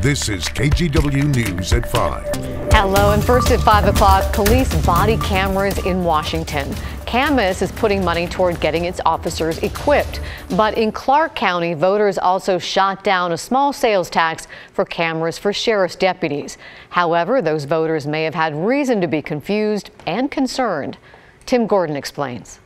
This is KGW News at 5. Hello, and first at 5 o'clock, police body cameras in Washington. Camas is putting money toward getting its officers equipped. But in Clark County, voters also shot down a small sales tax for cameras for sheriff's deputies. However, those voters may have had reason to be confused and concerned. Tim Gordon explains.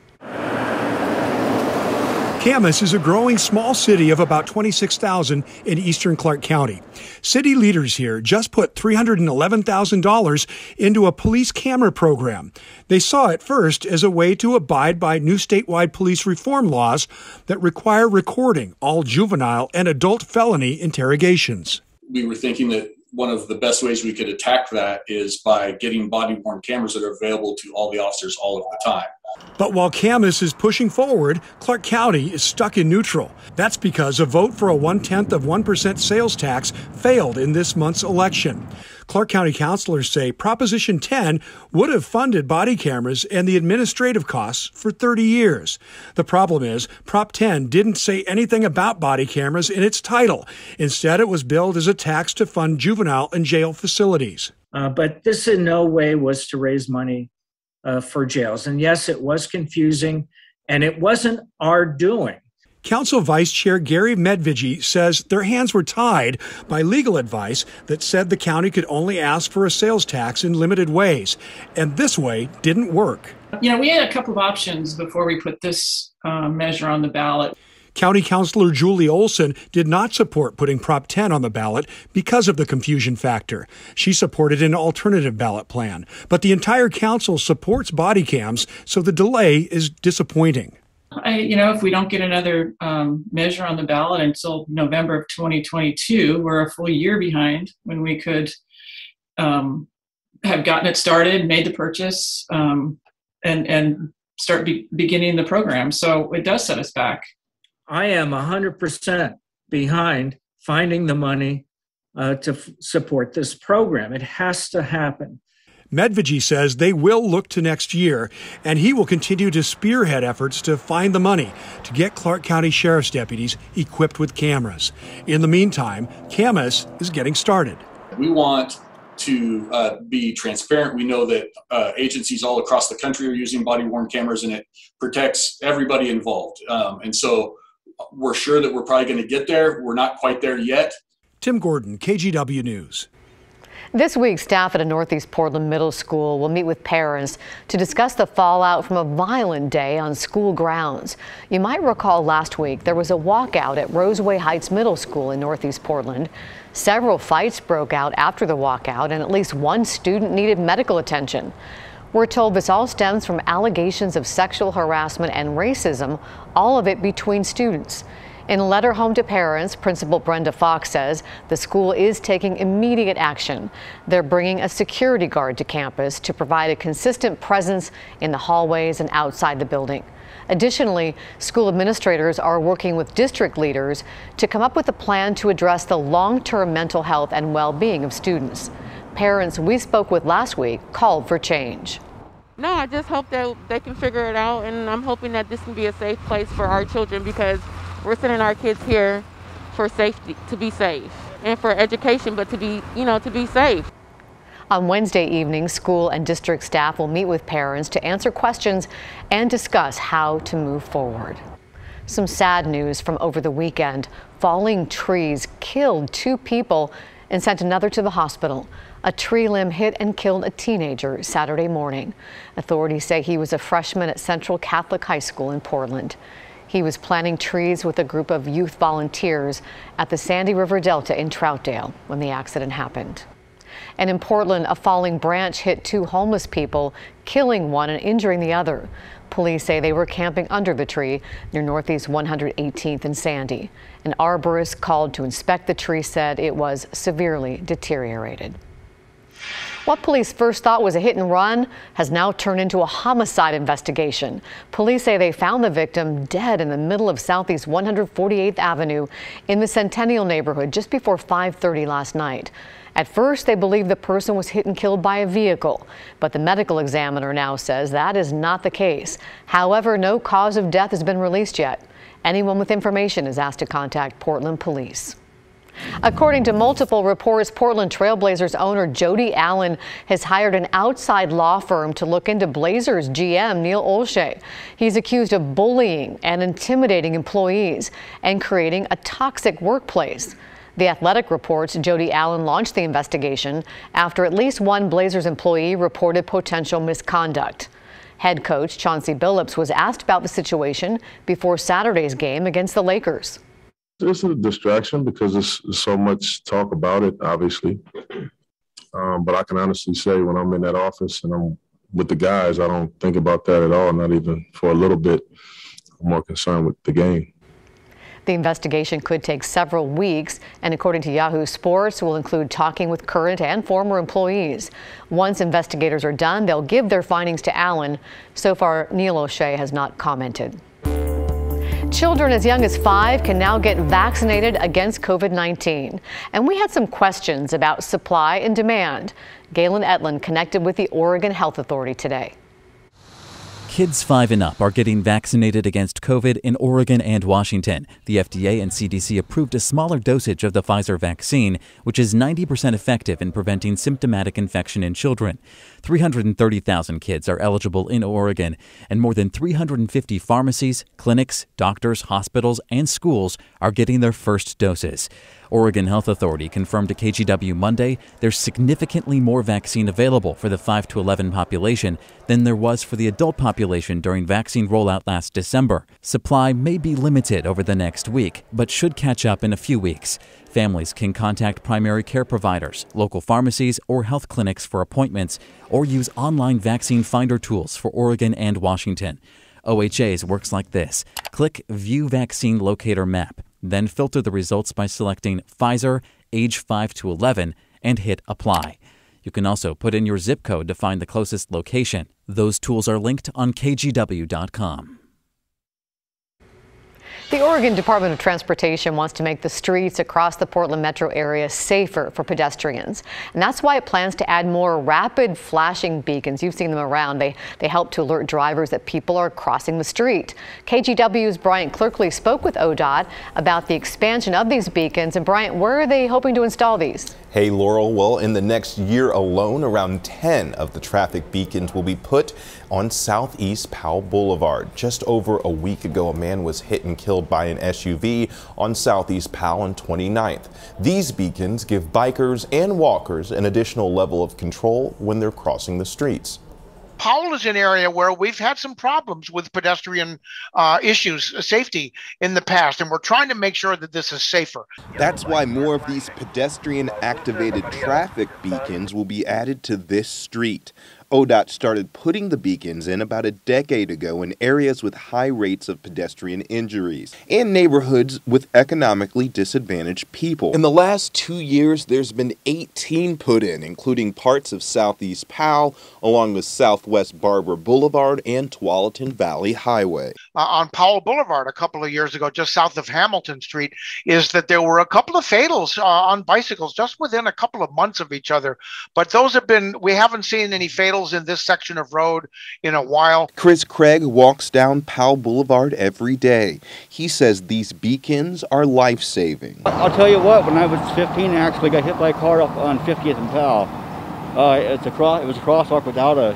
Camas is a growing small city of about 26,000 in eastern Clark County. City leaders here just put $311,000 into a police camera program. They saw it first as a way to abide by new statewide police reform laws that require recording all juvenile and adult felony interrogations. We were thinking that one of the best ways we could attack that is by getting body-worn cameras that are available to all the officers all of the time. But while Camas is pushing forward, Clark County is stuck in neutral. That's because a vote for a 0.1% sales tax failed in this month's election. Clark County councilors say Proposition 10 would have funded body cameras and the administrative costs for 30 years. The problem is Prop 10 didn't say anything about body cameras in its title. Instead, it was billed as a tax to fund juvenile and jail facilities. But this in no way was to raise money for jails. And yes, it was confusing, and it wasn't our doing. Council Vice Chair Gary Medvigi says their hands were tied by legal advice that said the county could only ask for a sales tax in limited ways, and this way didn't work. You know, we had a couple of options before we put this measure on the ballot. County Councilor Julie Olson did not support putting Prop 10 on the ballot because of the confusion factor. She supported an alternative ballot plan, but the entire council supports body cams, so the delay is disappointing. If we don't get another measure on the ballot until November of 2022, we're a full year behind when we could have gotten it started, made the purchase, and start beginning the program. So it does set us back. I am 100% behind finding the money to support this program. It has to happen. Medvigi says they will look to next year, and he will continue to spearhead efforts to find the money to get Clark County Sheriff's deputies equipped with cameras. In the meantime, Camas is getting started. We want to be transparent. We know that agencies all across the country are using body-worn cameras, and it protects everybody involved. And so we're sure that we're probably going to get there. We're not quite there yet. Tim Gordon, KGW News. This week, staff at a Northeast Portland middle school will meet with parents to discuss the fallout from a violent day on school grounds. You might recall last week there was a walkout at Roseway Heights Middle School in Northeast Portland. Several fights broke out after the walkout, and at least one student needed medical attention. We're told this all stems from allegations of sexual harassment and racism, all of it between students. In a letter home to parents, Principal Brenda Fox says the school is taking immediate action. They're bringing a security guard to campus to provide a consistent presence in the hallways and outside the building. Additionally, school administrators are working with district leaders to come up with a plan to address the long-term mental health and well-being of students. Parents we spoke with last week called for change. No, I just hope that they can figure it out, and I'm hoping that this can be a safe place for our children, because we're sending our kids here for safety, to be safe, and for education, but to be safe. On Wednesday evening, school and district staff will meet with parents to answer questions and discuss how to move forward. Some sad news from over the weekend. Falling trees killed 2 people and sent another to the hospital. A tree limb hit and killed a teenager Saturday morning. Authorities say he was a freshman at Central Catholic High School in Portland. He was planting trees with a group of youth volunteers at the Sandy River Delta in Troutdale when the accident happened. And in Portland, a falling branch hit 2 homeless people, killing one and injuring the other. Police say they were camping under the tree near Northeast 118th and Sandy. An arborist called to inspect the tree said it was severely deteriorated. What police first thought was a hit and run has now turned into a homicide investigation. Police say they found the victim dead in the middle of Southeast 148th Avenue in the Centennial neighborhood just before 5:30 last night. At first, they believed the person was hit and killed by a vehicle, but the medical examiner now says that is not the case. However, no cause of death has been released yet. Anyone with information is asked to contact Portland Police. According to multiple reports, Portland Trailblazers owner Jody Allen has hired an outside law firm to look into Blazers GM Neil Olshey. He's accused of bullying and intimidating employees and creating a toxic workplace. The Athletic reports Jody Allen launched the investigation after at least one Blazers employee reported potential misconduct. Head coach Chauncey Billups was asked about the situation before Saturday's game against the Lakers. It's a distraction because there's so much talk about it, obviously. But I can honestly say when I'm in that office and I'm with the guys, I don't think about that at all, not even for a little bit. I'm more concerned with the game. The investigation could take several weeks, and according to Yahoo Sports, will include talking with current and former employees. Once investigators are done, they'll give their findings to Allen. So far, Neil Olshey has not commented. Children as young as 5 can now get vaccinated against COVID-19. And we had some questions about supply and demand. Galen Etlin connected with the Oregon Health Authority today. Kids 5 and up are getting vaccinated against COVID in Oregon and Washington. The FDA and CDC approved a smaller dosage of the Pfizer vaccine, which is 90% effective in preventing symptomatic infection in children. 330,000 kids are eligible in Oregon, and more than 350 pharmacies, clinics, doctors, hospitals, and schools are getting their first doses. Oregon Health Authority confirmed to KGW Monday there's significantly more vaccine available for the 5 to 11 population than there was for the adult population during vaccine rollout last December. Supply may be limited over the next week, but should catch up in a few weeks. Families can contact primary care providers, local pharmacies, or health clinics for appointments, or use online vaccine finder tools for Oregon and Washington. OHA's works like this. Click View Vaccine Locator Map, then filter the results by selecting Pfizer, age 5 to 11, and hit Apply. You can also put in your zip code to find the closest location. Those tools are linked on KGW.com. The Oregon Department of Transportation wants to make the streets across the Portland metro area safer for pedestrians. And that's why it plans to add more rapid flashing beacons. You've seen them around. They help to alert drivers that people are crossing the street. KGW's Bryant Clerkley spoke with ODOT about the expansion of these beacons. And Bryant, where are they hoping to install these? Hey, Laurel. Well, in the next year alone, around 10 of the traffic beacons will be put on Southeast Powell Boulevard. Just over a week ago, a man was hit and killed by an SUV on Southeast Powell and 29th. These beacons give bikers and walkers an additional level of control when they're crossing the streets. Powell is an area where we've had some problems with pedestrian issues, safety in the past, and we're trying to make sure that this is safer. That's why more of these pedestrian-activated traffic beacons will be added to this street. ODOT started putting the beacons in about a decade ago in areas with high rates of pedestrian injuries and neighborhoods with economically disadvantaged people. In the last 2 years, there's been 18 put in, including parts of Southeast Powell, along with Southwest Barber Boulevard and Tualatin Valley Highway. On Powell Boulevard a couple of years ago, just south of Hamilton Street, is that there were a couple of fatals on bicycles just within a couple of months of each other. But those have been, we haven't seen any fatals in this section of road in a while. Chris Craig walks down Powell Boulevard every day. He says these beacons are life-saving. I'll tell you what, when I was 15, I actually got hit by a car up on 50th and Powell. It was a crosswalk without a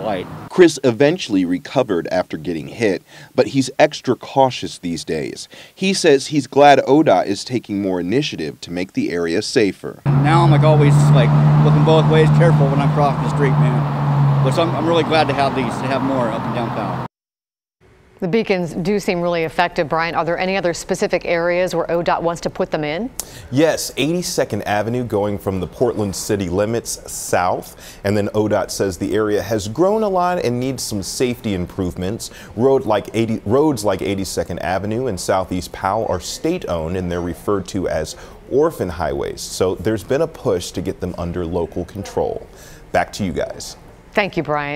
light. Chris eventually recovered after getting hit, but he's extra cautious these days. He says he's glad ODOT is taking more initiative to make the area safer. Now I'm always looking both ways, careful when I'm crossing the street, man. But I'm really glad to have these, to have more up and down Powell. The beacons do seem really effective, Brian. Are there any other specific areas where ODOT wants to put them in? Yes, 82nd Avenue going from the Portland city limits south. And then ODOT says the area has grown a lot and needs some safety improvements. Roads like 82nd Avenue and Southeast Powell are state-owned and they're referred to as orphan highways. So there's been a push to get them under local control. Back to you guys. Thank you, Brian.